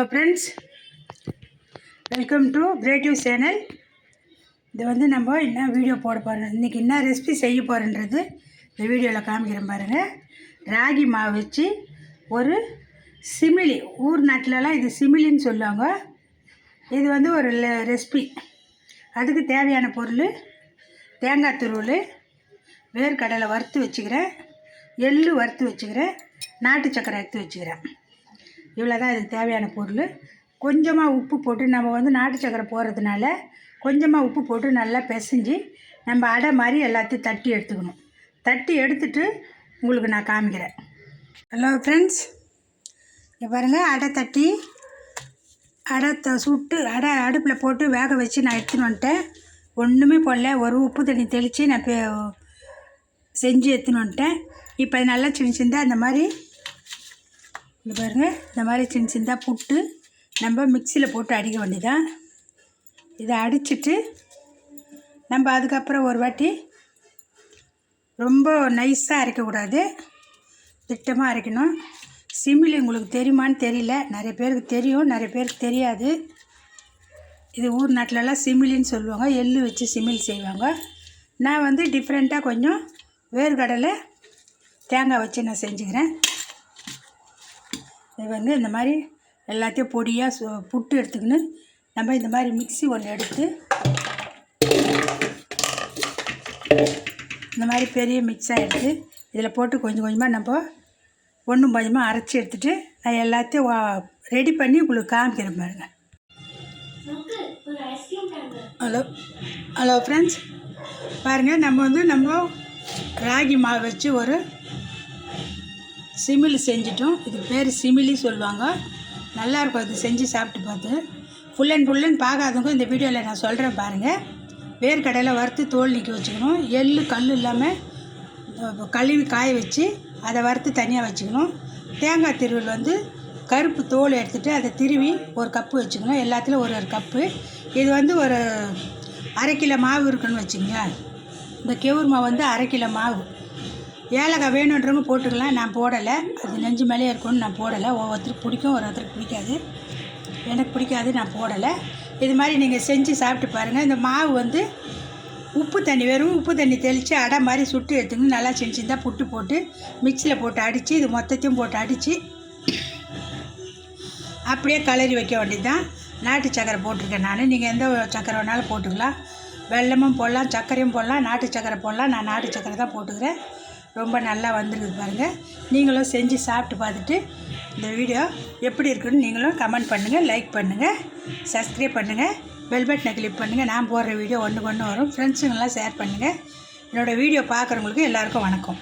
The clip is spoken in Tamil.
Friends, welcome to creative channel. இது வந்து நம்ம என்ன வீடியோ போட போகிறோம், இன்றைக்கி என்ன ரெசிபி செய்ய போகிறோன்றது இந்த வீடியோவில் காமிக்கிறேன் பாருங்கள். ராகி மாவு வச்சு ஒரு சிமிலி, ஊர் நாட்டிலலாம் இது சிமிலின்னு சொல்லுவாங்க. இது வந்து ஒரு ரெசிபி. அதுக்கு தேவையான பொருள் தேங்காய் துருவல், வேர்க்கடலை வறுத்து வச்சுக்கிறேன், எள்ளு வறுத்து வச்சுக்கிறேன், நாட்டு சக்கரை எடுத்து வச்சுக்கிறேன். இவ்வளோ தான் இதுக்கு தேவையான பொருள். கொஞ்சமாக உப்பு போட்டு, நம்ம வந்து நாட்டு சக்கரை போடுறதுனால கொஞ்சமாக உப்பு போட்டு நல்லா பிசைஞ்சு நம்ம அடை மாதிரி எல்லாத்தையும் தட்டி எடுத்துக்கணும். தட்டி எடுத்துட்டு உங்களுக்கு நான் காமிக்கிறேன். ஹலோ ஃப்ரெண்ட்ஸ், இங்கே பாருங்கள், அடை தட்டி அடை சுட்டு அடை அடுப்பில் போட்டு வேக வச்சு நான் எடுத்துன்னு வந்துட்டேன். ஒன்றுமே போடல, ஒரு உப்பு தண்ணி தெளித்து நான் செஞ்சு எடுத்துன்னு வந்துட்டேன். இப்போ நல்லா சின்ன சின்னதாக இந்த மாதிரி இது பாருங்கள், இந்த மாதிரி சின்ன சின்னதாக புட்டு நம்ம மிக்சியில் போட்டு அடிக்க வேண்டியதான். இதை அடிச்சுட்டு நம்ம அதுக்கப்புறம் ஒரு வாட்டி ரொம்ப நைஸாக அரைக்கக்கூடாது, திட்டமாக அரைக்கணும். சிமிலி உங்களுக்கு தெரியுமான்னு தெரியல, நிறைய பேருக்கு தெரியும், நிறைய பேருக்கு தெரியாது. இது ஊர் நாட்டிலலாம் சிமிலின்னு சொல்லுவாங்க, எள்ளு வச்சு சிமிலி செய்வாங்க. நான் வந்து டிஃப்ரெண்ட்டாக கொஞ்சம் வேர்க்கடலை தேங்காய் வச்சு நான் செஞ்சுக்கிறேன். இது வந்து இந்த மாதிரி எல்லாத்தையும் பொடியாக புட்டு எடுத்துக்கின்னு நம்ம இந்த மாதிரி மிக்ஸி ஒன்று எடுத்து இந்த மாதிரி பெரிய மிக்ஸாக எடுத்து இதில் போட்டு கொஞ்சம் கொஞ்சமாக நம்ம ஒன்றும் கொஞ்சமாக அரைச்சி எடுத்துகிட்டு நான் எல்லாத்தையும் ரெடி பண்ணி உங்களுக்கு காமிக்கிறேன் பாருங்க. ஹலோ ஃப்ரெண்ட்ஸ், பாருங்கள், நம்ம ராகி மாவு வச்சு ஒரு சிமிலி செஞ்சிட்டோம். இது பேர் சிமிலி சொல்லுவாங்க. நல்லாயிருக்கும், இது செஞ்சு சாப்பிட்டு பார்த்து. ஃபுல்லுன்னு பார்க்காதவங்க இந்த வீடியோவில் நான் சொல்கிறேன் பாருங்கள். வேர்க்கடையில் வறுத்து தோல் நீக்கி வச்சுக்கணும். எள்ளு கல் இல்லாமல் கழுவி காய வச்சு அதை வறுத்து தனியாக வச்சுக்கணும். தேங்காய் திருவல் வந்து கருப்பு தோல் எடுத்துகிட்டு அதை திருவி ஒரு கப்பு வச்சுக்கணும். எல்லாத்துலேயும் ஒரு கப்பு. இது வந்து ஒரு அரை கிலோ மாவு இருக்குன்னு வச்சுக்கோங்க. இந்த கெவுர் மாவு வந்து அரை கிலோ மாவு. ஏலக்காய் வேணுன்றவங்க போட்டுக்கலாம், நான் போடலை. அது நெஞ்சு மேலேயே இருக்கும்னு நான் போடலை. ஒவ்வொருத்தருக்கு பிடிக்கும், ஒருத்தருக்கு பிடிக்காது. எனக்கு பிடிக்காது, நான் போடலை. இது மாதிரி நீங்கள் செஞ்சு சாப்பிட்டு பாருங்கள். இந்த மாவு வந்து வெறும் உப்பு தண்ணி தெளித்து அடை மாதிரி சுட்டு எடுத்துக்கணும். நல்லா சின்ன சின்னதாக புட்டு போட்டு மிக்சியில் போட்டு அடித்து இது மொத்தத்தையும் போட்டு அடித்து அப்படியே கலரி வைக்க வேண்டியது தான். நாட்டு சக்கரை போட்டிருக்கேன் நான். நீங்கள் எந்த சக்கரை வேணாலும் போட்டுக்கலாம். வெல்லமும் போடலாம், சர்க்கரையும் போடலாம், நாட்டு சக்கரை போடலாம். நான் நாட்டு சக்கரை தான் போட்டுக்கிறேன். ரொம்ப நல்லா வந்துருக்குது பாருங்கள். நீங்களும் செஞ்சு சாப்பிட்டு பார்த்துட்டு இந்த வீடியோ எப்படி இருக்குன்னு நீங்களும் கமெண்ட் பண்ணுங்கள், லைக் பண்ணுங்கள், சப்ஸ்கிரைப் பண்ணுங்கள், பெல் பட்டனை கிளிக் பண்ணுங்கள். நான் போடுற வீடியோ ஒன்று வரும். ஃப்ரெண்ட்ஸுங்கெல்லாம் ஷேர் பண்ணுங்கள். என்னோடய வீடியோ பார்க்குறவங்களுக்கு எல்லாேருக்கும் வணக்கம்.